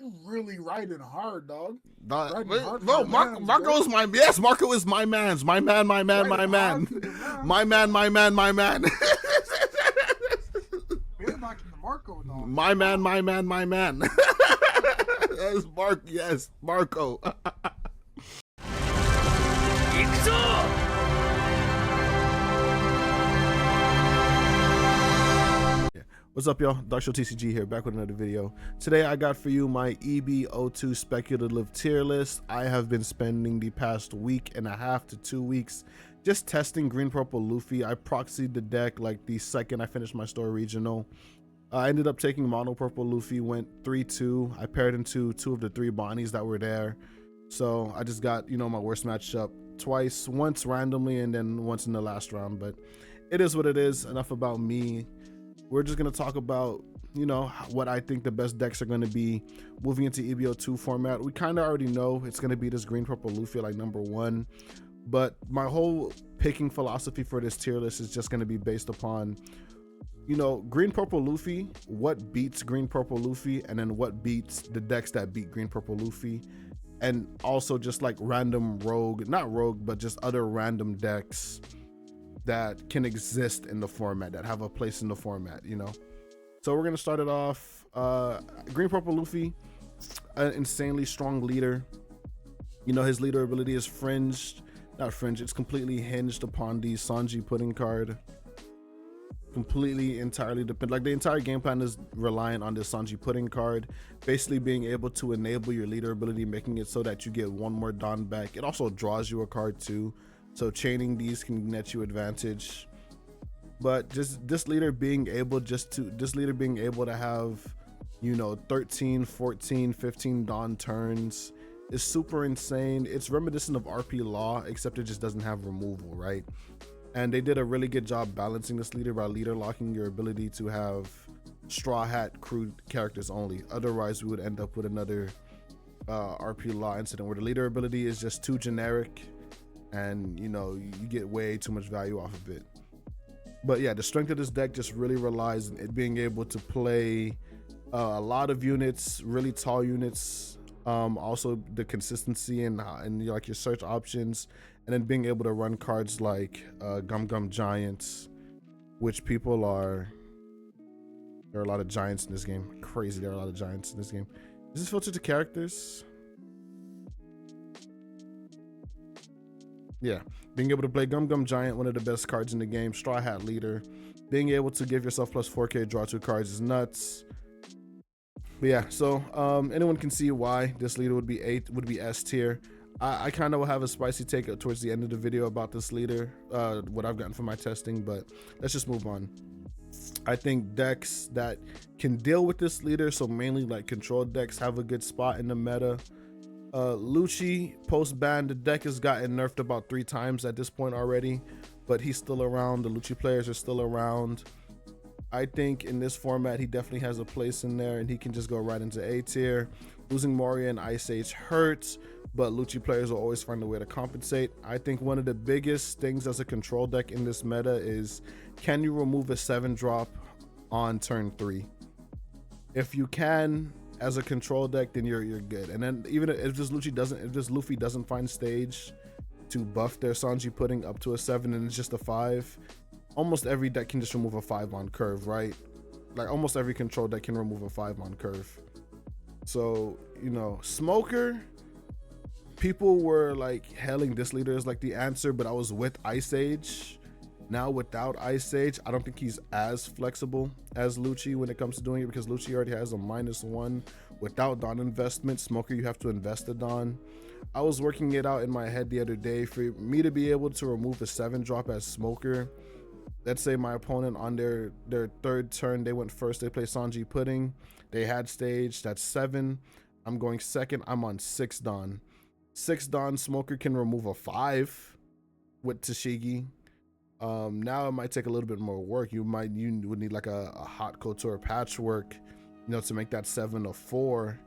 You really riding hard, dog. Bro, Marco is my Marco is my man's. My man, my man, my man. My man, my man, my man. Marco, dog. My man, my man, my man. That's Mark. Yes, Marco. What's up, y'all? TCG here, back with another video. Today I got for you my EB02 speculative tier list. I have been spending the past week and a half to 2 weeks just testing green purple Luffy. I proxied the deck like the second I finished my store regional. I ended up taking mono purple Luffy, went 3-2. I paired into 2 of the 3 Bonnies that were there. So I just got, you know, my worst matchup twice, once randomly and then once in the last round. But it is what it is. Enough about me. We're just going to talk about, you know, what I think the best decks are going to be moving into EB02 format. We kind of already know it's going to be this green purple Luffy like #1. But my whole picking philosophy for this tier list is just going to be based upon, you know, green purple Luffy, what beats green purple Luffy, and then what beats the decks that beat green purple Luffy. And also just like random rogue, not rogue, but just other random decks that can exist in the format, that have a place in the format, you know. So we're gonna start it off. Green purple Luffy, an insanely strong leader. You know, his leader ability is it's completely hinged upon the Sanji Pudding card. Completely entirely depend, like the entire game plan is reliant on this Sanji Pudding card, basically being able to enable your leader ability, making it so that you get 1 more Don back. It also draws you a card too, so chaining these can net you advantage. But just this leader being able to have, you know, 13, 14, 15 Don turns is super insane. It's reminiscent of RP Law, except it just doesn't have removal, right? And they did a really good job balancing this leader by leader locking your ability to have StrawHatCrew characters only. Otherwise, we would end up with another RP Law incident where the leader ability is just too generic and, you know, you get way too much value off of it. But yeah, the strength of this deck just really relies on it being able to play a lot of units, really tall units. Also the consistency and like your search options, and then being able to run cards like Gum Gum Giants, which there are a lot of giants in this game. Crazy, there are a lot of giants in this game. Is this filtered to characters? Yeah, being able to play Gum Gum Giant, one of the best cards in the game. Straw Hat leader, being able to give yourself plus 4k, draw 2 cards is nuts. But yeah, so anyone can see why this leader would be S tier. I kind of will have a spicy take towards the end of the video about this leader, what I've gotten from my testing, but let's just move on. I think decks that can deal with this leader, so mainly like control decks, have a good spot in the meta. Lucci post ban, the deck has gotten nerfed about 3 times at this point already, but he's still around. The Lucci players are still around. I think in this format he definitely has a place in there, and he can just go right into A tier. Losing Moria and Ice Age hurts, but Lucci players will always find a way to compensate. I think one of the biggest things as a control deck in this meta is, can you remove a 7-drop on turn 3? If you can, as a control deck, then you're good. And then even if this Luffy doesn't find stage to buff their Sanji Pudding up to a 7 and it's just a 5, almost every deck can just remove a 5 on curve, right? Like almost every control deck can remove a 5 on curve. So, you know, Smoker, people were like hailing this leader as like the answer, but I was with Ice Age. Now without Ice Age, I don't think he's as flexible as Lucci when it comes to doing it, because Lucci already has a -1 without Dawn investment. Smoker, you have to invest a Dawn. I was working it out in my head the other day. For me to be able to remove a 7-drop as Smoker, let's say my opponent on their 3rd turn, they went first, they play Sanji Pudding, they had stage, that's 7. I'm going 2nd, I'm on 6 Dawn. 6 Dawn, Smoker can remove a 5 with Tashigi. Now it might take a little bit more work. You would need like a hot couture patchwork, you know, to make that 7 a 4,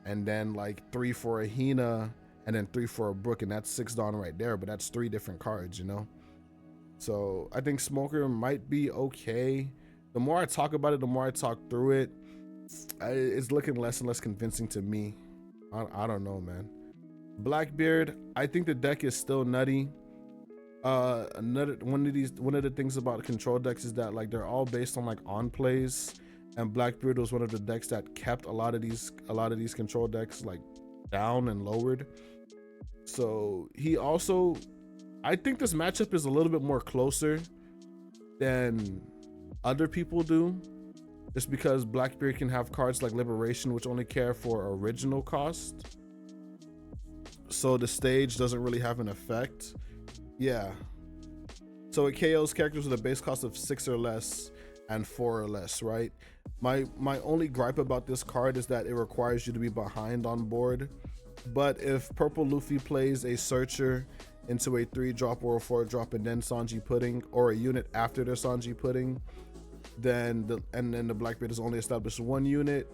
and then like 3 for a Hina, and then 3 for a Brook, and that's 6 Dawn right there. But that's 3 different cards, you know. So I think Smoker might be okay. The more I talk about it, the more I talk through it, it's looking less and less convincing to me. I don't know, man. Blackbeard, I think the deck is still nutty. One of the things about control decks is that like they're all based on like on plays, and Blackbeard was one of the decks that kept a lot of these control decks like down and lowered. So he also, I think this matchup is a little bit more closer than other people do, just because Blackbeard can have cards like Liberation, which only care for original cost, so the stage doesn't really have an effect. Yeah, so it KOs characters with a base cost of 6 or less and 4 or less, right? My only gripe about this card is that it requires you to be behind on board. But if Purple Luffy plays a Searcher into a 3-drop or a 4-drop and then Sanji Pudding, or a unit after their Sanji Pudding, then the Blackbeard is only established 1 unit,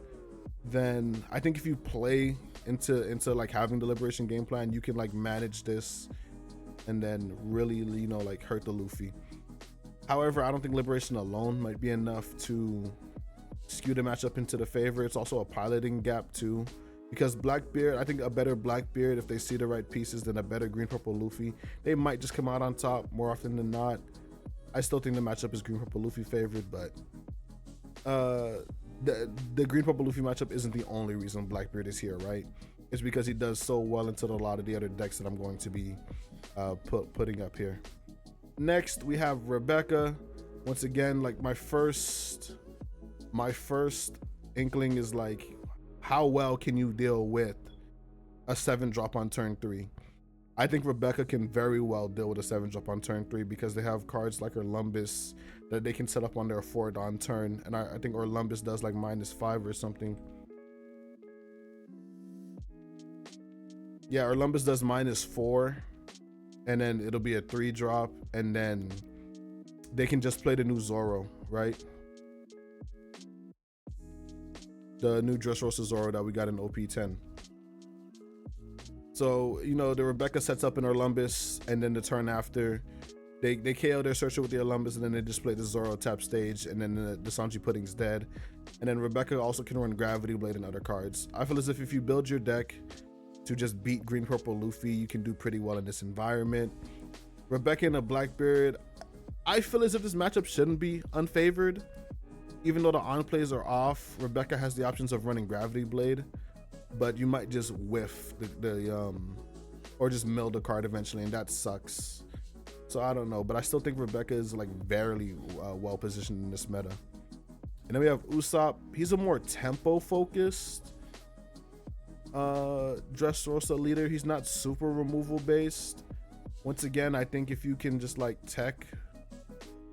then I think if you play into like having the Liberation game plan, you can like manage this and then really, you know, like hurt the Luffy. However, I don't think Liberation alone might be enough to skew the matchup into the favor. It's also a piloting gap too, because Blackbeard, I think a better Blackbeard, if they see the right pieces, than a better Green Purple Luffy, they might just come out on top more often than not. I still think the matchup is Green Purple Luffy favored, but the Green Purple Luffy matchup isn't the only reason Blackbeard is here, right? It's because he does so well into a lot of the other decks that I'm going to be putting up here. Next we have Rebecca. Once again, like my first inkling is like, how well can you deal with a 7-drop on turn 3? I think Rebecca can very well deal with a 7-drop on turn 3 because they have cards like Orlumbus that they can set up on their 4 on turn, and I think Orlumbus does like -5 or something. Yeah, Orlumbus does -4, and then it'll be a 3-drop, and then they can just play the new Zoro, right? The new Dressrosa Zoro that we got in OP10. So, you know, the Rebecca sets up an Orlumbus, and then the turn after, they KO their Searcher with the Orlumbus, and then they just play the Zoro tap stage, and then the Sanji Pudding's dead. And then Rebecca also can run Gravity Blade and other cards. I feel as if you build your deck to just beat Green Purple Luffy, you can do pretty well in this environment. Rebecca and a Blackbeard, I feel as if this matchup shouldn't be unfavored. Even though the on plays are off, Rebecca has the options of running Gravity Blade, but you might just whiff or just mill the card eventually, and that sucks. So I don't know, but I still think Rebecca is like very well positioned in this meta. And then we have Usopp. He's a more tempo focused Dressrosa leader. He's not super removal based. Once again, I think if you can just like tech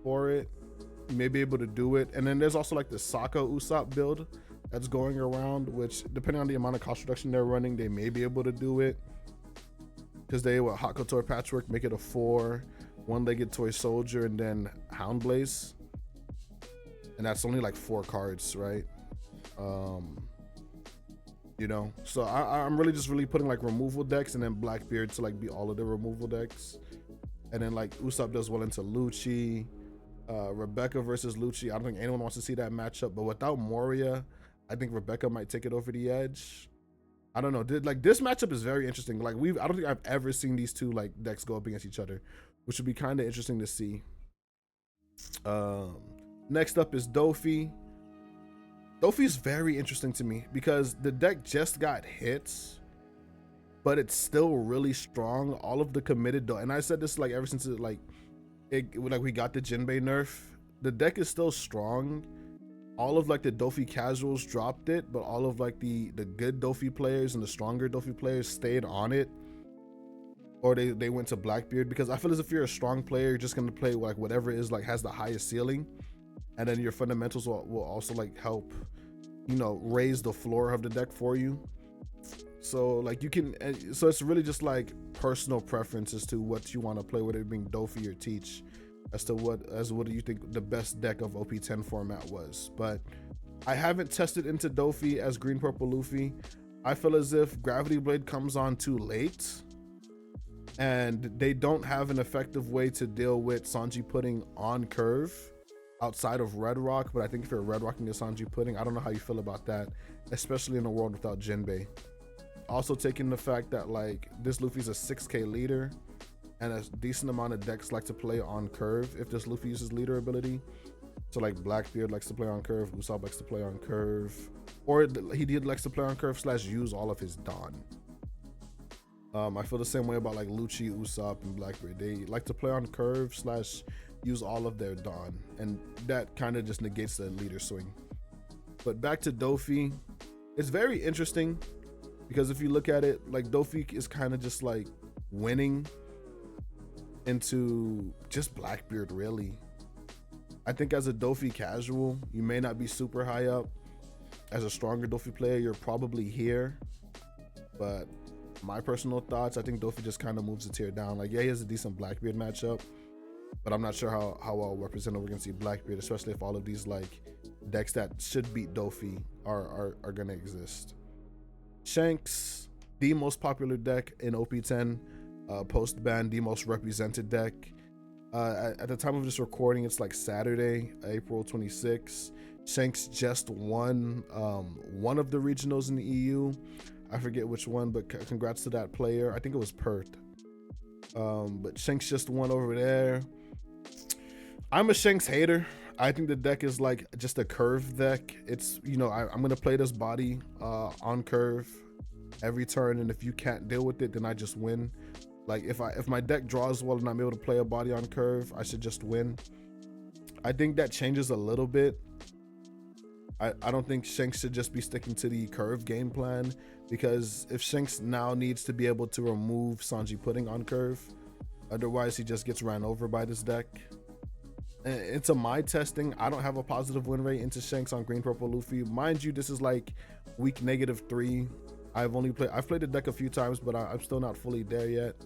for it, you may be able to do it. And then there's also like the Sokka Usopp build that's going around, which depending on the amount of cost reduction they're running, they may be able to do it, because they with Hot Couture Patchwork make it a 4 one-legged toy soldier and then Hound Blaze, and that's only like 4 cards, right? You know, so I'm really just putting like removal decks and then Blackbeard to like be all of the removal decks, and then like Usopp does well into Lucci. Rebecca versus Lucci, I don't think anyone wants to see that matchup, but without Moria, I think Rebecca might take it over the edge. I don't know, like this matchup is very interesting. Like I don't think I've ever seen these two like decks go up against each other, which would be kind of interesting to see. Next up is Dofi. Dofi's very interesting to me because the deck just got hits, but it's still really strong. All of the committed, and I said this like ever since like we got the Jinbei nerf, the deck is still strong. All of like the Dofi casuals dropped it, but all of like the good Dofi players and the stronger Dofi players stayed on it, or they went to Blackbeard, because I feel as if you're a strong player, you're just gonna play like whatever is like has the highest ceiling, and then your fundamentals will also like help, you know, raise the floor of the deck for you. So like you can, so it's really just like personal preference as to what you want to play, whether it being Dofi or Teach, as to what do you think the best deck of OP10 format was. But I haven't tested into Dofi as Green Purple Luffy. I feel as if Gravity Blade comes on too late, and they don't have an effective way to deal with Sanji Pudding on curve. outside of Red Rock, but I think if you're Red Rocking a Sanji Pudding, I don't know how you feel about that, especially in a world without Jinbei. Also taking the fact that like this Luffy's a 6k leader, and a decent amount of decks like to play on curve if this Luffy uses leader ability. So like Blackbeard likes to play on curve, Usopp likes to play on curve, or he did likes to play on curve / use all of his Dawn. I feel the same way about like Lucci, Usopp, and Blackbeard. They like to play on curve / use all of their Dawn, and that kind of just negates the leader swing. But back to Dofi, it's very interesting because if you look at it, like Dofi is kind of just like winning into just Blackbeard really. I think as a Dofi casual, you may not be super high up. As a stronger Dofi player, you're probably here. But my personal thoughts, I think Dofi just kind of moves a tier down. Like, yeah, he has a decent Blackbeard matchup, but I'm not sure how well represented we're gonna see Blackbeard, especially if all of these like decks that should beat Dofi are gonna exist. Shanks, the most popular deck in OP10, post-ban, the most represented deck. At the time of this recording, it's like Saturday, April 26th. Shanks just won one of the regionals in the EU. I forget which one, but congrats to that player. I think it was Perth. But Shanks just won over there. I'm a Shanks hater. I think the deck is like just a curve deck. It's, you know, I'm gonna play this body on curve every turn, and if you can't deal with it, then I just win. Like if my deck draws well and I'm able to play a body on curve, I should just win. I think that changes a little bit. I don't think Shanks should just be sticking to the curve game plan, because if Shanks now needs to be able to remove Sanji Pudding on curve, otherwise he just gets ran over by this deck. And into my testing, I don't have a positive win rate into Shanks on Green Purple Luffy. Mind you, this is like week -3. I've played the deck a few times, but I'm still not fully there yet.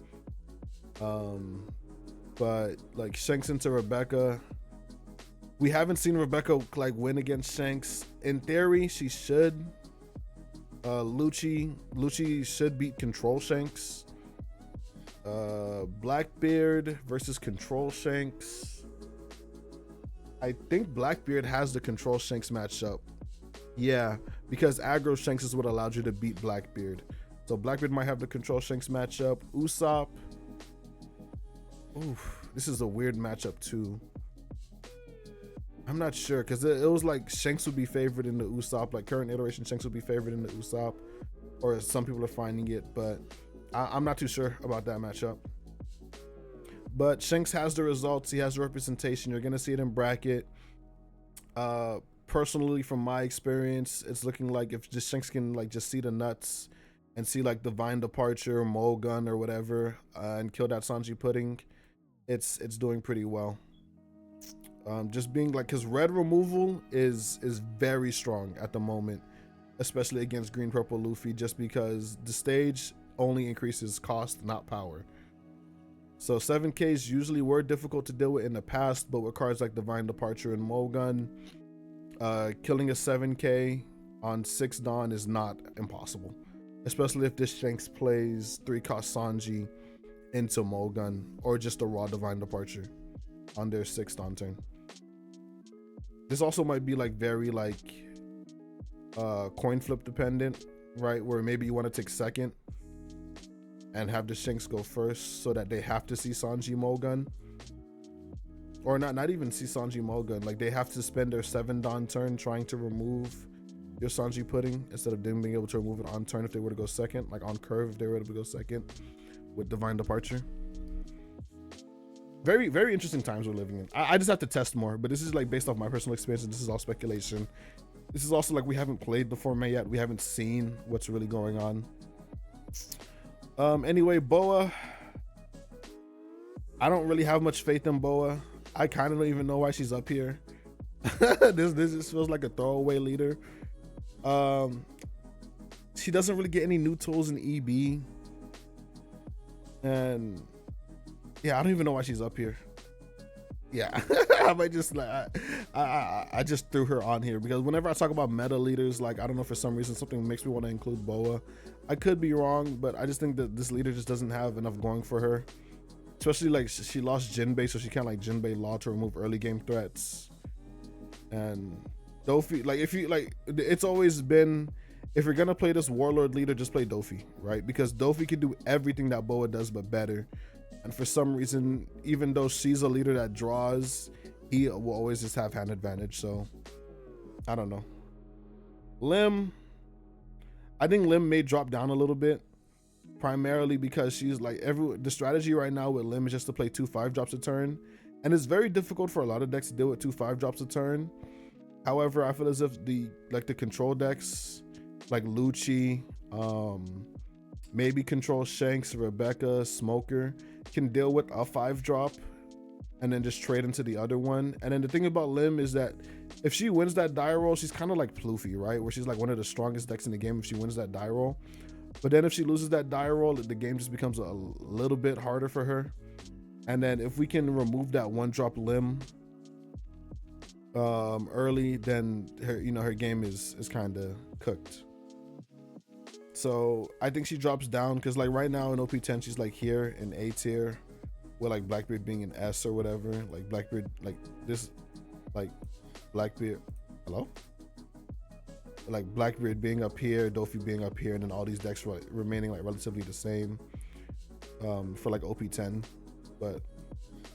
But like Shanks into Rebecca, we haven't seen Rebecca like win against Shanks. In theory, she should. Lucci should beat Control Shanks. Blackbeard versus Control Shanks. I think Blackbeard has the Control Shanks matchup. Yeah, because aggro Shanks is what allowed you to beat Blackbeard. So Blackbeard might have the Control Shanks matchup. Usopp. Oof, this is a weird matchup too. I'm not sure, because it was like Shanks would be favored in the Usopp, like current iteration Shanks would be favored in the Usopp, or some people are finding it, but I'm not too sure about that matchup. But Shanks has the results, he has the representation, you're gonna see it in bracket. Personally, from my experience, it's looking like if just Shanks can like just see the nuts and see like Divine Departure, Mulgun, or whatever, and kill that Sanji Pudding, it's doing pretty well. Just being like, because red removal is very strong at the moment, especially against Green Purple Luffy, just because the stage only increases cost, not power. So 7Ks usually were difficult to deal with in the past, but with cards like Divine Departure and Mulgun, killing a 7K on 6 Dawn is not impossible, especially if this Shanks plays 3-cost Sanji into Mulgun, or just a raw Divine Departure on their 6 Dawn turn. This also might be like very like coin flip dependent, right? Where maybe you want to take second and have the Shanks go first so that they have to see Sanji Mulgun. Or not even see Sanji Mulgun. Like they have to spend their 7 Dawn turn trying to remove your Sanji Pudding instead of them being able to remove it on turn if they were to go second, like on curve if they were to go second with Divine Departure. Very, very interesting times we're living in. I just have to test more, but this is like based off my personal experience, and this is all speculation. This is also like we haven't played the format yet. We haven't seen what's really going on. Anyway, Boa. I don't really have much faith in Boa. I kind of don't even know why she's up here. This just feels like a throwaway leader. She doesn't really get any new tools in EB. And yeah, I don't even know why she's up here. Yeah, I might just like I just threw her on here because whenever I talk about meta leaders, like I don't know, for some reason something makes me want to include Boa. I could be wrong, but I just think that this leader just doesn't have enough going for her. Especially like she lost Jinbei, so she can't like Jinbei Law to remove early game threats. And Dofi, like if you like, it's always been, if you're gonna play this warlord leader, just play Dofi, right? Because Dofi can do everything that Boa does but better. And for some reason, even though she's a leader that draws, he will always just have hand advantage. So I don't know. Lim, I think Lim may drop down a little bit, primarily because she's like the strategy right now with Lim is just to play 2 5-drops a turn, and it's very difficult for a lot of decks to deal with 2 5-drops a turn. However, I feel as if the control decks like Lucci, maybe control Shanks, Rebecca, Smoker can deal with a 5-drop and then just trade into the other one. And then the thing about Lim is that if she wins that die roll, she's kind of like Pluffy, right? Where she's like one of the strongest decks in the game if she wins that die roll. But then if she loses that die roll, the game just becomes a little bit harder for her. And then if we can remove that 1-drop Lim early, then her game is kind of cooked. So I think she drops down because like right now in OP10 she's like here in A tier, with like Blackbeard being an S or whatever. Like Blackbeard, like this, like Blackbeard, hello? Like Blackbeard being up here, Dofi being up here, and then all these decks remaining like relatively the same for like OP10. But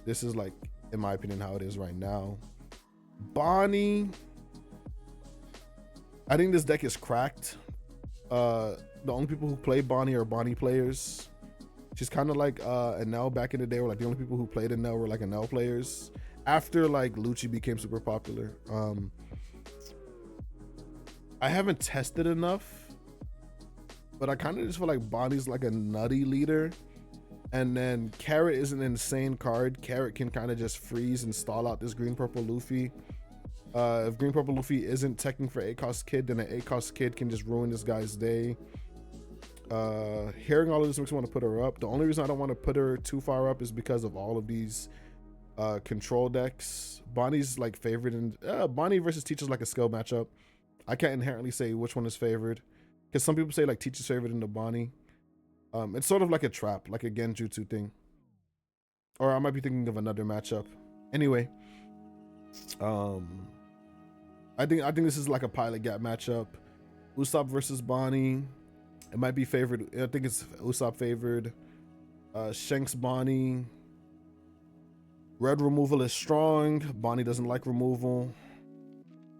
this is like, in my opinion, how it is right now. Bonnie, I think this deck is cracked. The only people who play Bonnie are Bonnie players. She's kind of like Enel back in the day, where like the only people who played Enel were like Enel players. After like Lucci became super popular. I haven't tested enough, but I kind of just feel like Bonnie's like a nutty leader. And then Carrot is an insane card. Carrot can kind of just freeze and stall out this green purple Luffy. If green purple Luffy isn't teching for 8-cost kid, then an 8-cost kid can just ruin this guy's day. Hearing all of this makes me want to put her up. The only reason I don't want to put her too far up is because of all of these control decks. Bonnie's like favored, and Bonnie versus Teach is like a skill matchup. I can't inherently say which one is favored, because some people say like Teach is favored into Bonnie. It's sort of like a trap, like a Genjutsu thing. Or I might be thinking of another matchup. Anyway, I think this is like a pilot gap matchup. Usopp versus Bonnie. It might be favored. I think it's Usopp favored. Shanks Bonnie. Red removal is strong. Bonnie doesn't like removal.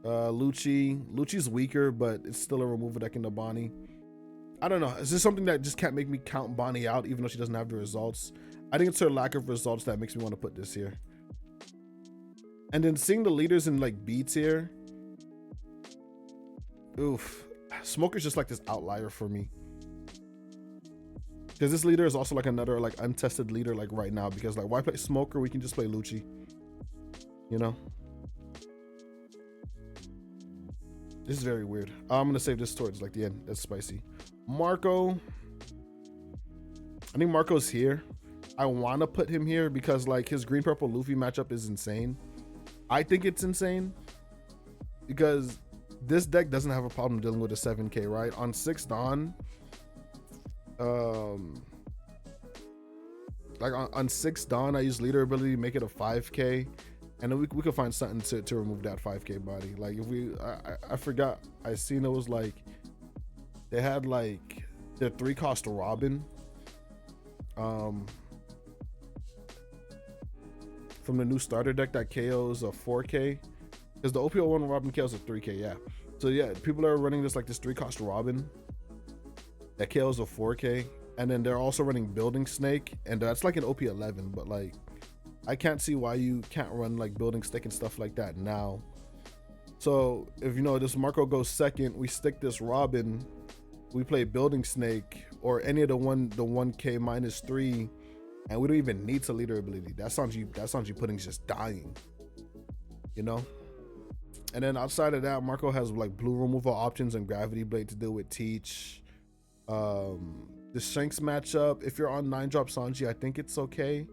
Lucci's weaker, but it's still a removal deck into Bonnie. I don't know. It's just something that just can't make me count Bonnie out, even though she doesn't have the results. I think it's her lack of results that makes me want to put this here. And then seeing the leaders in like B tier. Oof. Smoker's just like this outlier for me. Because this leader is also like another like untested leader like right now. Because like, why play Smoker? We can just play Lucci. You know? This is very weird. I'm gonna save this towards like the end. That's spicy. Marco. I think Marco's here. I want to put him here because like his green purple Luffy matchup is insane. I think it's insane because this deck doesn't have a problem dealing with a 7k, right? On 6 Dawn, like on 6 Dawn, I use leader ability to make it a 5k, and then we could find something to remove that 5k body. Like if I forgot, I seen it was like they had like their 3-cost Robin from the new starter deck that KOs a 4k, because the OP01 Robin KOs a 3k. Yeah, so yeah, people are running this like this 3-cost Robin that KOs a 4k, and then they're also running Building Snake, and that's like an OP11. But like, I can't see why you can't run like Building Snake and stuff like that now. So if you know this Marco goes second, we stick this Robin, we play Building Snake or any of the 1k -3, and we don't even need to leader ability. That Sanji Pudding's just dying, you know. And then outside of that, Marco has like blue removal options and Gravity Blade to deal with Teach. The Shanks matchup, if you're on 9-drop Sanji, I think it's okay.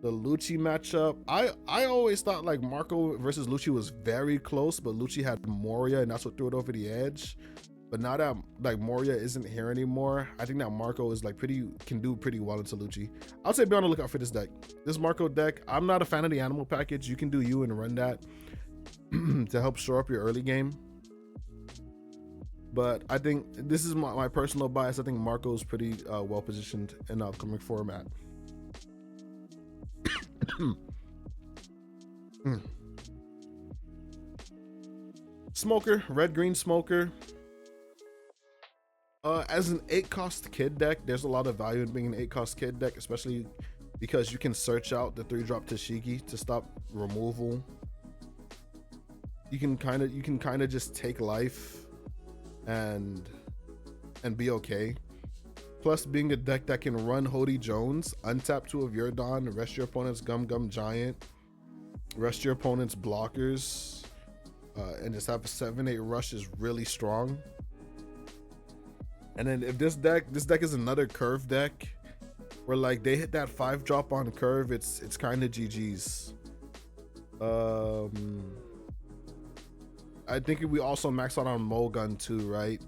The Lucci matchup, I always thought like Marco versus Lucci was very close, but Lucci had Moria, and that's what threw it over the edge. But now that like Moria isn't here anymore, I think that Marco is like can do pretty well into Lucci. I'll say be on the lookout for this deck. This Marco deck, I'm not a fan of the animal package. You can do you and run that. to help shore up your early game. But I think this is my personal bias. I think Marco is pretty well positioned in the upcoming format. Smoker, red-green Smoker. As an 8-cost kid deck, there's a lot of value in being an 8-cost kid deck, especially because you can search out the 3-drop Tashigi to stop removal. You can kind of just take life and be okay. Plus, being a deck that can run Hody Jones, untap 2 of your Don, rest your opponent's Gum Gum Giant, rest your opponent's blockers, and just have a 7-8 rush is really strong. And then if this deck is another curve deck where like they hit that 5-drop on curve, it's kind of GG's. I think we also max out on Mulgun too, right?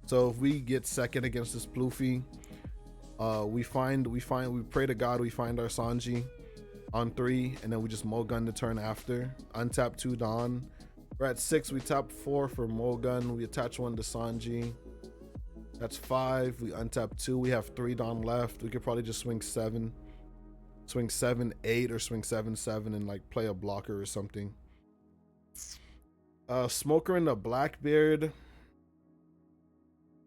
So if we get second against this Luffy, we pray to God we find our Sanji on 3, and then we just Mulgun the turn after. Untap 2 Don. We're at 6, we tap 4 for Mulgun, we attach 1 to Sanji. That's 5, we untap 2, we have 3 Don left. We could probably just swing 7, 8, or swing 7, 7 and like play a blocker or something. Smoker in the Blackbeard. I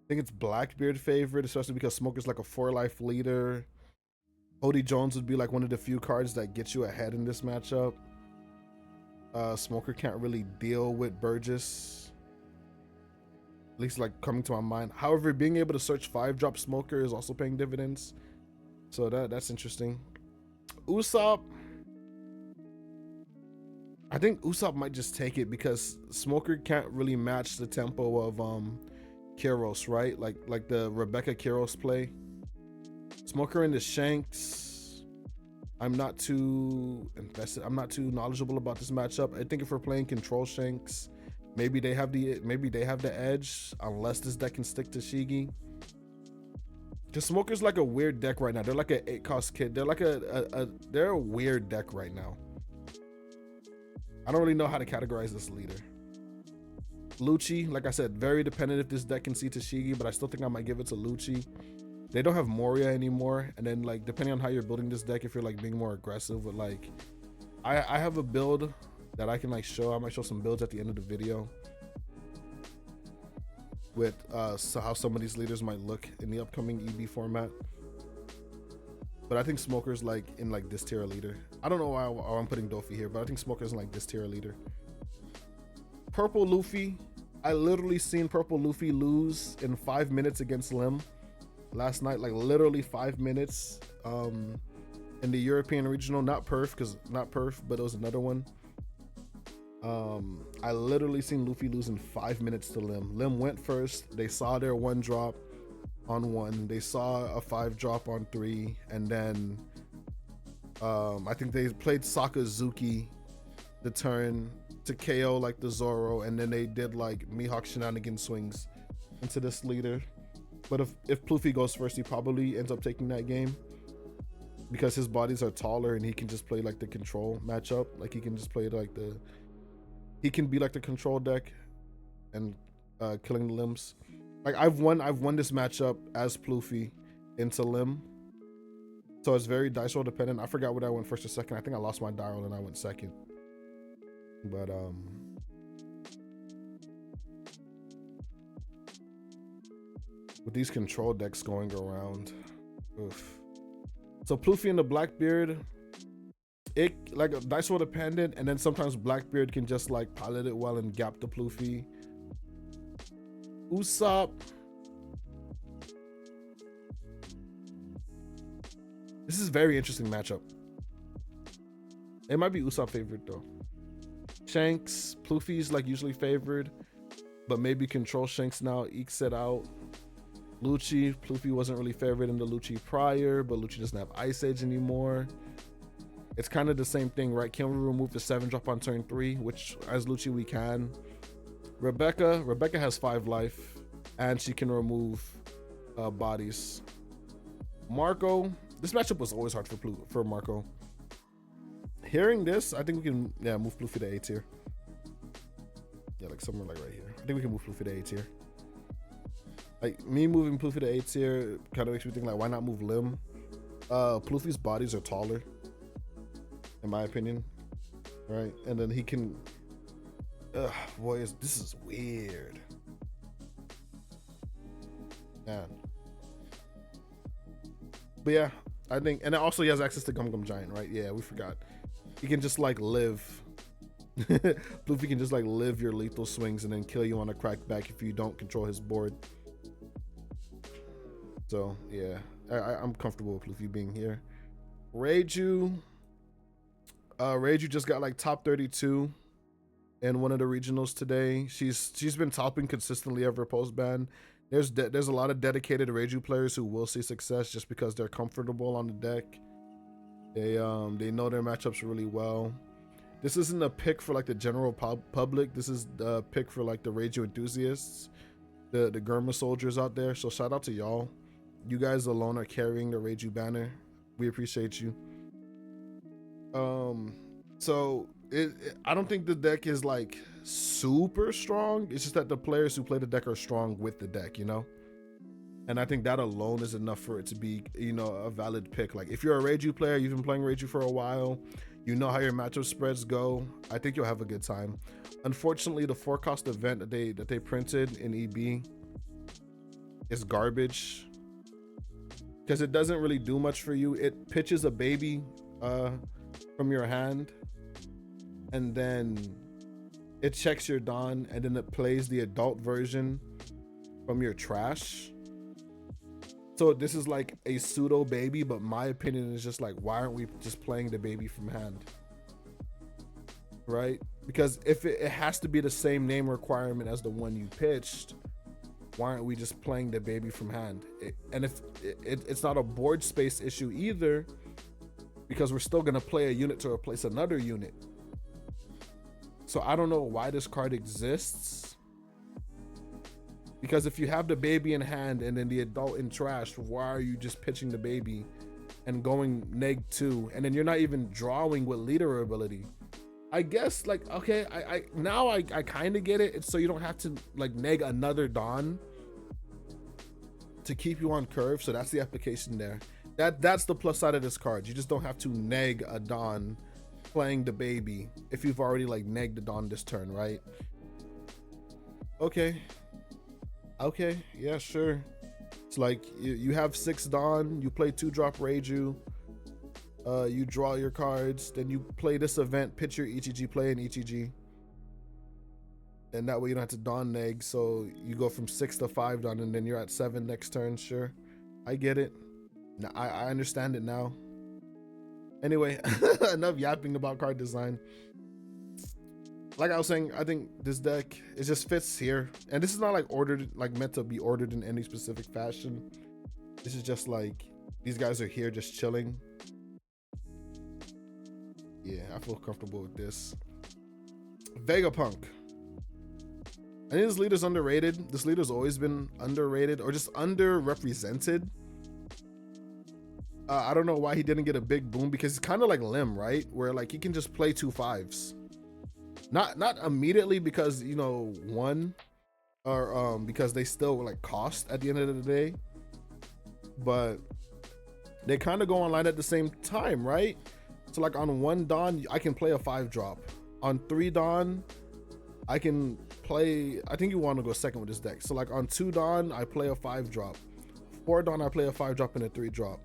think it's Blackbeard favorite, especially because Smoker's like a 4-life leader. Hody Jones would be like one of the few cards that get you ahead in this matchup. Smoker can't really deal with Burgess, at least like coming to my mind. However, being able to search 5-drop Smoker is also paying dividends, so that's interesting. Usopp, I think Usopp might just take it because Smoker can't really match the tempo of Kyros, right? Like the Rebecca Kyros play. Smoker into Shanks, I'm not too invested. I'm not too knowledgeable about this matchup. I think if we're playing control Shanks, maybe they have the edge, unless this deck can stick to Shigi. Because Smoker's like a weird deck right now. They're like an 8-cost kid. They're like they're a weird deck right now. I don't really know how to categorize this leader. Lucci, like I said, very dependent if this deck can see Tashigi, but I still think I might give it to Lucci. They don't have Moria anymore, and then like depending on how you're building this deck, if you're like being more aggressive with like, I have a build that I can like show. I might show some builds at the end of the video with so how some of these leaders might look in the upcoming EB format. But I think Smoker's like in like this tier leader. I don't know why I'm putting Dofi here, but I think Smoker's in like this tier leader. Purple Luffy, I literally seen Purple Luffy lose in 5 minutes against Lim last night, like literally 5 minutes in the European regional, not perf, but it was another one. I literally seen Luffy lose in 5 minutes to Lim. Lim went first, they saw their 1-drop on 1, they saw a 5-drop on 3, and then I think they played Sakazuki the turn to KO like the Zoro, and then they did like Mihawk shenanigan swings into this leader. But if Pluffy goes first, he probably ends up taking that game because his bodies are taller and he can just play like the control matchup. Like he can just play like he can be like the control deck and killing the limbs. Like I've won this matchup as Pluffy into Lim. So it's very dice roll dependent. I forgot what I went first or second. I think I lost my die roll and I went second. But with these control decks going around, oof. So Pluffy and the Blackbeard, it like dice roll dependent, and then sometimes Blackbeard can just like pilot it well and gap the Pluffy. Usopp, this is a very interesting matchup. It might be Usopp favorite though. Shanks, Pluffy's like usually favored, but maybe control Shanks now ekes it out. Lucci, Pluffy wasn't really favored in the Lucci prior, but Lucci doesn't have Ice Edge anymore. It's kind of the same thing, right? Can we remove the 7-drop on turn 3, which as Lucci we can. Rebecca has 5 life, and she can remove bodies. Marco, this matchup was always hard for Marco. Hearing this, I think we can move Pluffy to A tier. like somewhere like right here. I think we can move Luffy to A tier. Like me moving Luffy to A tier kind of makes me think like, why not move Lim? Luffy's bodies are taller, in my opinion, right? And then he can. Boy, this is weird, man. But yeah, I think, and also he has access to Gum Gum Giant, right? Yeah, we forgot. He can just like live. Luffy can just like live your lethal swings and then kill you on a crackback if you don't control his board. So yeah, I'm comfortable with Luffy being here. Reiju. Reiju just got like top 32 in one of the regionals today. She's been topping consistently ever post ban. There's a lot of dedicated Reiju players who will see success just because they're comfortable on the deck. They know their matchups really well. This isn't a pick for like the general public. This is the pick for like the Reiju enthusiasts, the Germa soldiers out there. So shout out to y'all. You guys alone are carrying the Reiju banner. We appreciate you. So I don't think the deck is like super strong. It's just that the players who play the deck are strong with the deck, you know? And I think that alone is enough for it to be, you know, a valid pick. Like if you're a Reiju player, you've been playing Reiju for a while, you know how your matchup spreads go, I think you'll have a good time. Unfortunately, the 4-cost event that they printed in EB is garbage because it doesn't really do much for you. It pitches a baby from your hand, and then it checks your Dawn, and then it plays the adult version from your trash. So this is like a pseudo baby, but my opinion is just like, why aren't we just playing the baby from hand? Right? Because if it has to be the same name requirement as the one you pitched, why aren't we just playing the baby from hand? And if it's not a board space issue either, because we're still gonna play a unit to replace another unit. So I don't know why this card exists. Because if you have the baby in hand and then the adult in trash, why are you just pitching the baby and going -2? And then you're not even drawing with leader ability. I guess like, okay, I kind of get it. It's so you don't have to like neg another Dawn to keep you on curve. So that's the application there. That's the plus side of this card. You just don't have to neg a Dawn playing the baby if you've already like negged the Dawn this turn, right? Okay, yeah, sure. It's like you have 6 Dawn, you play 2-drop Reiju, you draw your cards, then you play this event, pitch your ETG, play an ETG, and that way you don't have to Dawn neg. So you go from 6 to 5 Dawn, and then you're at 7 next turn. Sure, I get it. Now, I understand it now. Anyway, enough yapping about card design. Like I was saying, I think this deck, it just fits here. And this is not like ordered, like meant to be ordered in any specific fashion. This is just like, these guys are here just chilling. Yeah, I feel comfortable with this. Vegapunk. I think this leader's underrated. This leader's always been underrated or just underrepresented. I don't know why he didn't get a big boom, because it's kind of like Lim, right? Where like he can just play 2 5s. Not immediately because, you know, one, or because they still like cost at the end of the day, but they kind of go online at the same time, right? So like on 1 Dawn, I can play a 5-drop. On 3 Dawn, I can play, I think you want to go second with this deck. So like on 2 Dawn, I play a 5-drop. 4 Dawn, I play a 5-drop and a 3-drop.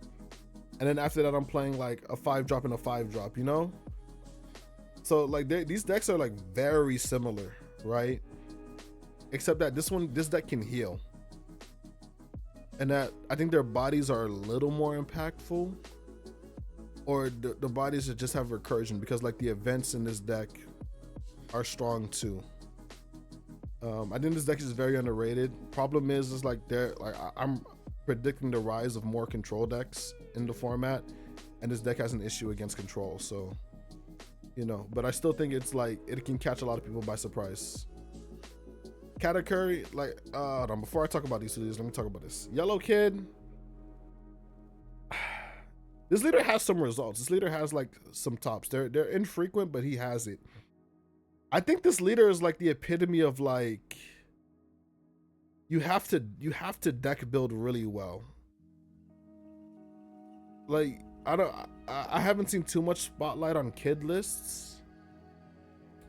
And then after that, I'm playing like a 5-drop and a 5-drop, you know? So like these decks are like very similar, right? Except that this deck can heal. And that I think their bodies are a little more impactful. Or the bodies that just have recursion, because like the events in this deck are strong too. I think this deck is very underrated. Problem is like I'm predicting the rise of more control decks in the format, and this deck has an issue against control, so you know, but I still think it's like it can catch a lot of people by surprise. Katakuri, like hold on, before I talk about these leaders, let me talk about this. Yellow Kid. This leader has some results. This leader has like some tops. They're infrequent, but he has it. I think this leader is like the epitome of like you have to deck build really well. Like I haven't seen too much spotlight on kid lists,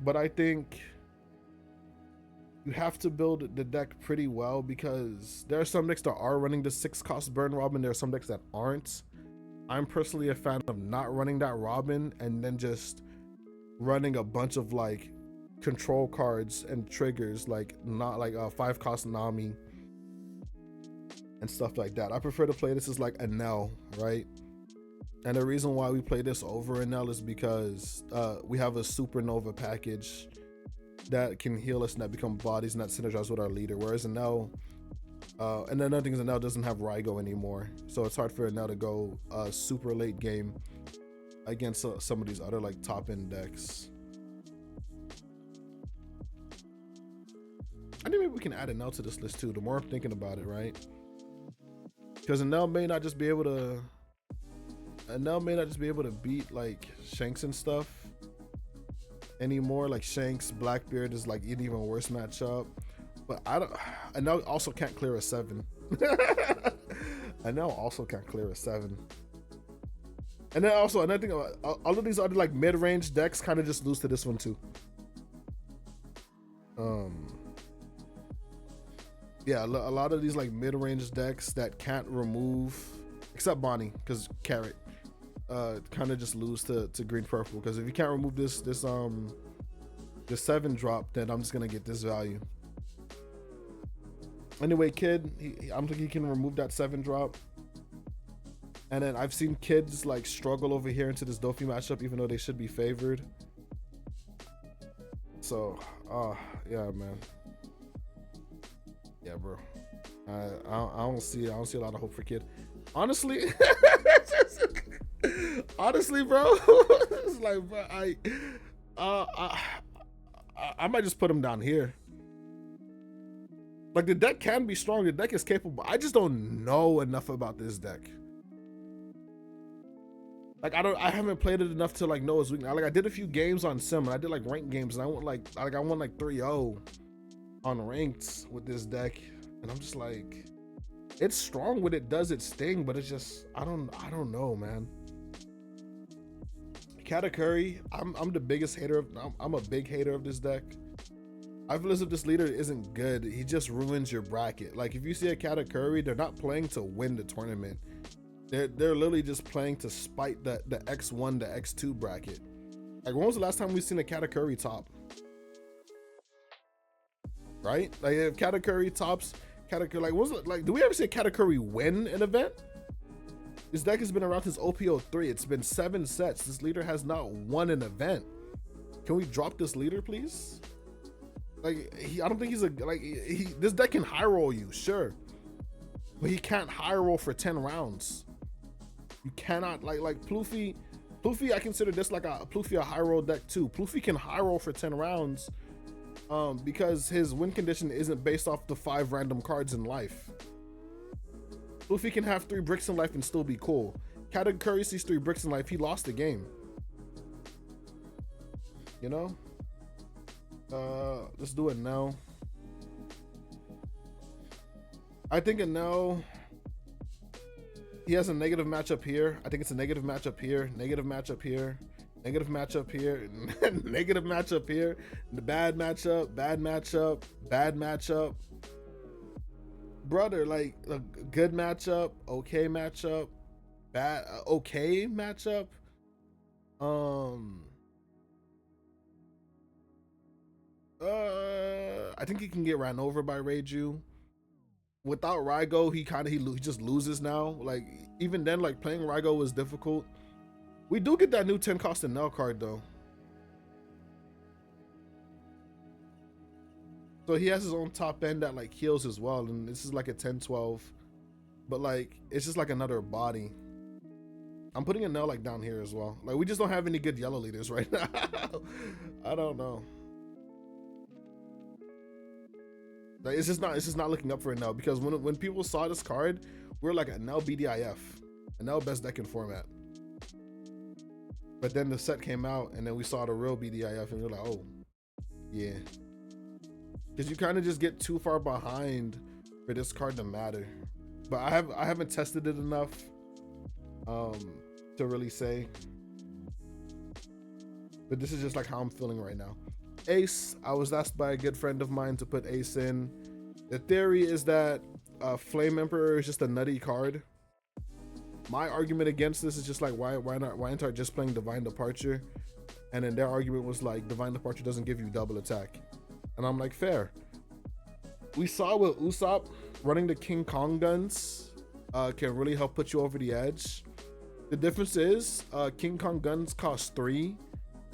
but I think you have to build the deck pretty well because there are some decks that are running the 6-cost burn Robin. There are some decks that aren't. I'm personally a fan of not running that Robin and then just running a bunch of like control cards and triggers, like not like a 5-cost Nami and stuff like that. I prefer to play this as like a Nell, right? And the reason why we play this over a Nell is because we have a supernova package that can heal us and that become bodies and that synergize with our leader, whereas a Nell and another thing is a Nell doesn't have Reiju anymore, so it's hard for a Nell to go super late game against some of these other like top end decks. I think maybe we can add a Nell to this list too, the more I'm thinking about it, right? Because a Nell may not just be able to beat like Shanks and stuff anymore. Like Shanks, Blackbeard is like an even worse matchup. But a Nell also can't clear a 7. A Nell also can't clear a 7. And then also another thing, all of these other like mid-range decks kind of just lose to this one too. Yeah, a lot of these like mid-range decks that can't remove, except Bonnie, because Carrot, kind of just lose to green purple. Because if you can't remove this 7 drop, then I'm just gonna get this value. Anyway, Kid, I don't think he can remove that 7 drop. And then I've seen kids like struggle over here into this Dofi matchup, even though they should be favored. So, yeah, man. Yeah, bro. I don't see a lot of hope for Kid. Honestly, honestly, bro. It's like, bro, I might just put him down here. Like, the deck can be strong. The deck is capable. I just don't know enough about this deck. Like, I haven't played it enough to like know its weakness. Like, I did a few games on Sim, and I did like ranked games, and I won like 3-0 on ranked with this deck, and I'm just like, it's strong when it does its thing, but it's just I don't know, man. Katakuri, I'm the biggest hater of. I'm a big hater of this deck. I feel as if this leader isn't good. He just ruins your bracket. Like, if you see a Katakuri, they're not playing to win the tournament. They're literally just playing to spite the X1 to X2 bracket. Like, when was the last time we've seen a Katakuri top? Right? Like, if Katakuri tops, Katakuri, like, was it, like, do we ever see a Katakuri win an event? This deck has been around since OP03. It's been 7 sets. This leader has not won an event. Can we drop this leader, please? Like, I don't think he's this deck can high roll you, sure, but he can't high roll for 10 rounds. You cannot, like Pluffy, I consider this like a high roll deck too. Pluffy can high roll for 10 rounds because his win condition isn't based off the 5 random cards in life. Pluffy can have 3 bricks in life and still be cool. Katakuri sees 3 bricks in life, he lost the game. You know? Let's do it now. I think a no. He has a negative matchup here. I think it's a negative matchup here. Negative matchup here. Negative matchup here. Negative matchup here. The bad matchup. Bad matchup. Bad matchup. Brother, like a good matchup. Okay matchup. Bad. Okay matchup. I think he can get ran over by Reiju. Without Reiju, he just loses now. Like, even then, like, playing Reiju was difficult. We do get that new 10 cost and Nell card though. So he has his own top end that like heals as well, and this is like a 10-12. But like, it's just like another body. I'm putting a Nell like down here as well. Like, we just don't have any good yellow leaders right now. I don't know. Like, it's just not looking up for it now, because when people saw this card, we're like a Nell BDIF, a Nell best deck in format. But then the set came out, and then we saw the real BDIF, and we're like, oh, Yeah. Because you kind of just get too far behind for this card to matter. But I haven't tested it enough to really say. But this is just like how I'm feeling right now. Ace, I was asked by a good friend of mine to put Ace in. The theory is that Flame Emperor is just a nutty card. My argument against this is just like, why aren't I just playing Divine Departure? And then their argument was like, Divine Departure doesn't give you double attack. And I'm like, fair. We saw with Usopp, running the King Kong guns can really help put you over the edge. The difference is King Kong guns cost 3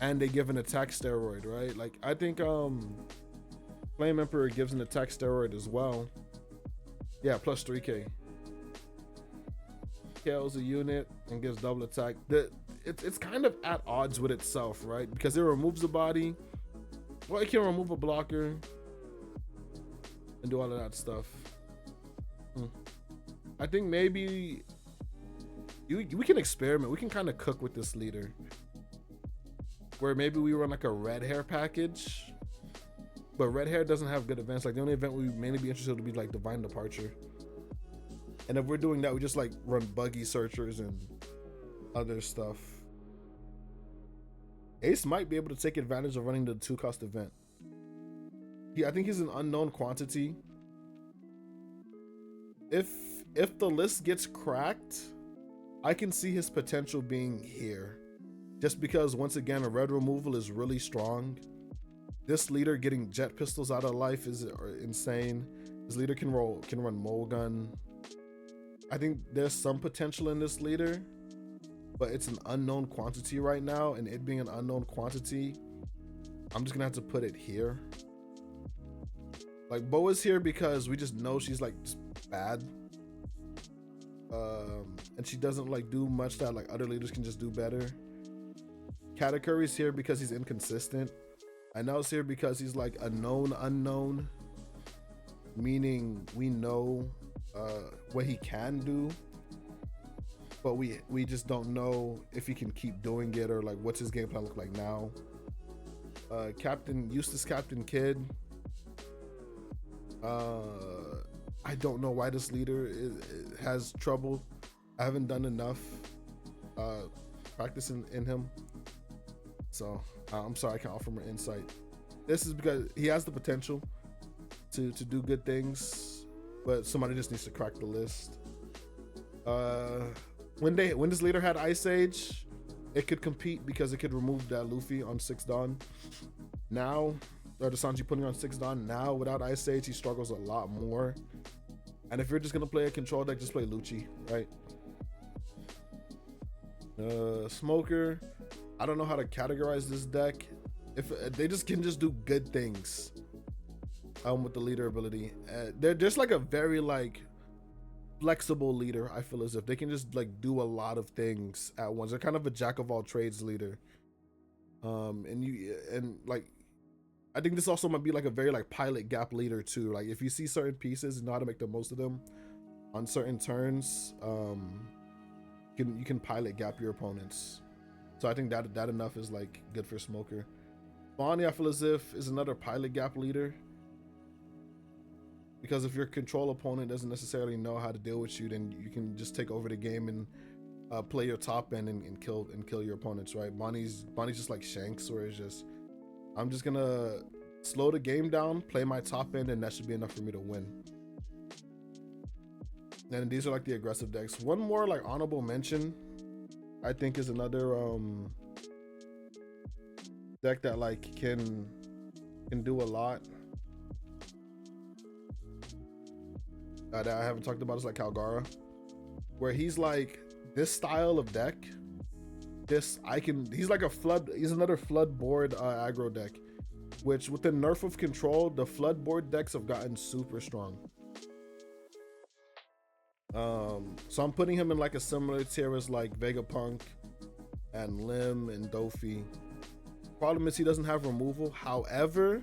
and they give an attack steroid, right? Like, I think Flame Emperor gives an attack steroid as well. Yeah, plus 3k. Kills a unit and gives double attack. It's kind of at odds with itself, right? Because it removes the body. Well, it can remove a blocker and do all of that stuff. I think maybe we can experiment. We can kind of cook with this leader, where maybe we run like a red hair package, but red hair doesn't have good events. Like, the only event we mainly be interested in would be like Divine Departure. And if we're doing that, we just like run buggy searchers and other stuff. Ace might be able to take advantage of running the 2-cost event. I think he's an unknown quantity. If the list gets cracked, I can see his potential being here. Just because, once again, a red removal is really strong. This leader getting jet pistols out of life is insane. This leader can run mole gun. I think there's some potential in this leader, but it's an unknown quantity right now, and it being an unknown quantity, I'm just gonna have to put it here. Like, Boa's here because we just know she's like just bad, and she doesn't like do much that like other leaders can just do better. Katakuri's here because he's inconsistent. I know it's here because he's like a known unknown, meaning we know what he can do, but we just don't know if he can keep doing it, or like what's his game plan look like now. Captain Eustace, Captain Kid, I don't know why this leader has trouble. I haven't done enough practicing in him, so I'm sorry I can't offer more insight. This is because he has the potential to do good things, but somebody just needs to crack the list. When this leader had Ice Age, it could compete because it could remove that Luffy on 6 Dawn. Now, or the Sanji putting on 6 Dawn, now without Ice Age, he struggles a lot more. And if you're just gonna play a control deck, just play Lucci, right? Smoker, I don't know how to categorize this deck. If they can just do good things with the leader ability. They're just like a very like flexible leader. I feel as if they can just like do a lot of things at once. They're kind of a jack of all trades leader. And like, I think this also might be like a very like pilot gap leader too. Like, if you see certain pieces and know how to make the most of them on certain turns, you can pilot gap your opponents. So I think that enough is like good for Smoker. Bonnie, I feel as if, is another pilot gap leader, because if your control opponent doesn't necessarily know how to deal with you, then you can just take over the game and play your top end and kill your opponents, right? Bonnie's just like Shanks, where it's just, I'm just gonna slow the game down, play my top end, and that should be enough for me to win. And these are like the aggressive decks. One more like honorable mention, I think, is another deck that like can do a lot that I haven't talked about, is like Calgara, where he's like this style of deck. He's like a flood. He's another flood board aggro deck, which with the nerf of control, the flood board decks have gotten super strong. So I'm putting him in like a similar tier as like Vegapunk and Lim and Dofi. Problem is he doesn't have removal. However,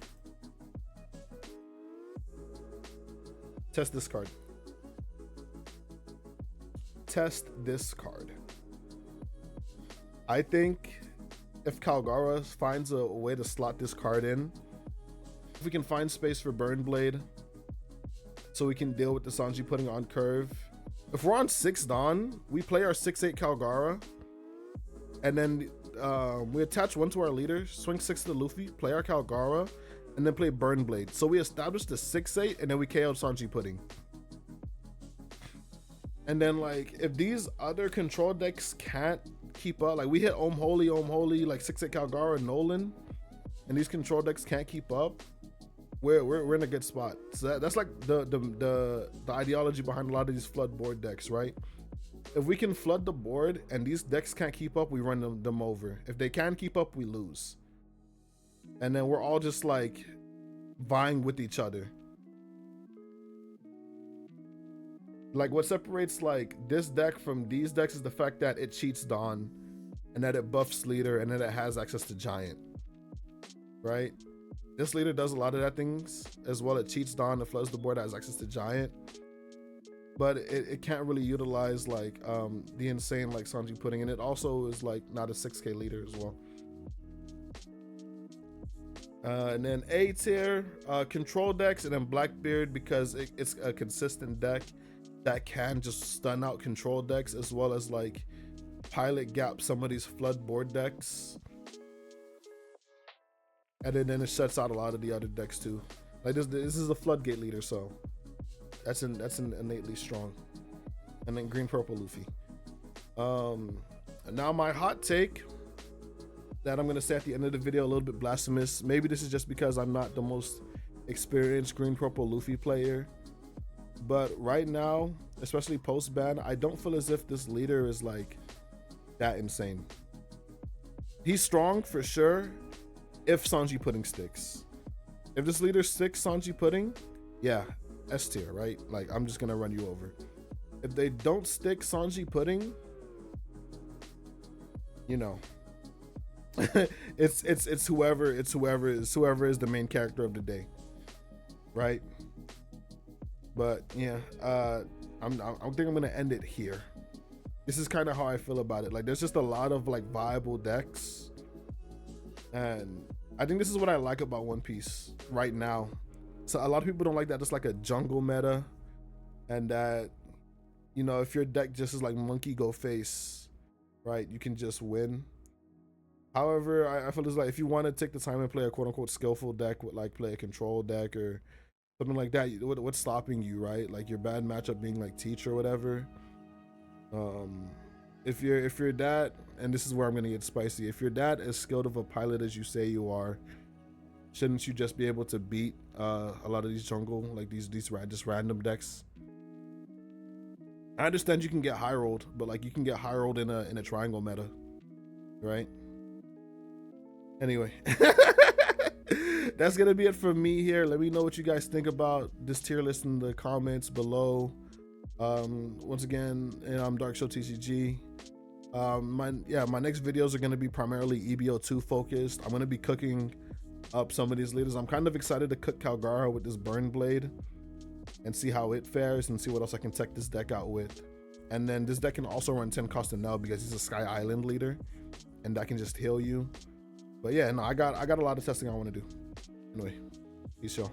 test this card. Test this card. I think if Calgara finds a way to slot this card in, If we can find space for Burn Blade, so we can deal with the Sanji putting on curve. If we're on 6 Dawn, we play our 6/8 Calgara, and then we attach 1 to our leader, swing 6 to the Luffy, play our Calgara, and then play Burn Blade. So we establish the 6/8, and then we KO Sanji pudding. And then like if these other control decks can't keep up, like we hit Om Holy, like 6/8 Calgara, Nolan, and these control decks can't keep up, we're in a good spot. So that's like the ideology behind a lot of these flood board decks, right? If we can flood the board and these decks can't keep up, we run them over. If they can keep up, we lose. And then we're all just like vying with each other. Like what separates like this deck from these decks is the fact that it cheats Dawn, and that it buffs leader, and that it has access to Giant, right? This leader does a lot of that things as well. It cheats Dawn, it floods the board, it has access to Giant, but it can't really utilize like the insane like Sanji pudding, and it also is like not a 6K leader as well. And then A tier, control decks, and then Blackbeard, because it's a consistent deck that can just stun out control decks, as well as like pilot gap some of these flood board decks. And then it shuts out a lot of the other decks too. Like this is a floodgate leader, so that's innately strong. And then green purple Luffy. Now my hot take that I'm gonna say at the end of the video, a little bit blasphemous. Maybe this is just because I'm not the most experienced green purple Luffy player, but right now, especially post ban, I don't feel as if this leader is like that insane. He's strong for sure if Sanji pudding sticks. If this leader sticks Sanji pudding, yeah, S tier, right? Like I'm just gonna run you over. If they don't stick Sanji pudding, you know, it's whoever is the main character of the day, right? But yeah, I think I'm gonna end it here. This is kind of how I feel about it. Like there's just a lot of like viable decks, and I think this is what I like about One Piece right now. So a lot of people don't like that it's like a jungle meta, and that, you know, if your deck just is like monkey go face, right, you can just win. However, I feel it's like if you want to take the time and play a quote unquote skillful deck with like play a control deck or something like that, what's stopping you, right? Like your bad matchup being like Teach or whatever. If you're that, and this is where I'm gonna get spicy, if you're that as skilled of a pilot as you say you are, shouldn't you just be able to beat a lot of these jungle, like these just random decks? I understand you can get high rolled, but like you can get high rolled in a triangle meta, right? Anyway, that's gonna be it for me here. Let me know what you guys think about this tier list in the comments below. Once again, I'm DarkShowTCG. My next videos are gonna be primarily EB02 focused. I'm gonna be cooking up some of these leaders. I'm kind of excited to cook Calgara with this Burn Blade and see how it fares and see what else I can tech this deck out with. And then this deck can also run 10 Costanel because he's a Sky Island leader, and that can just heal you. But yeah, no, I got a lot of testing I want to do. Anyway, peace, y'all.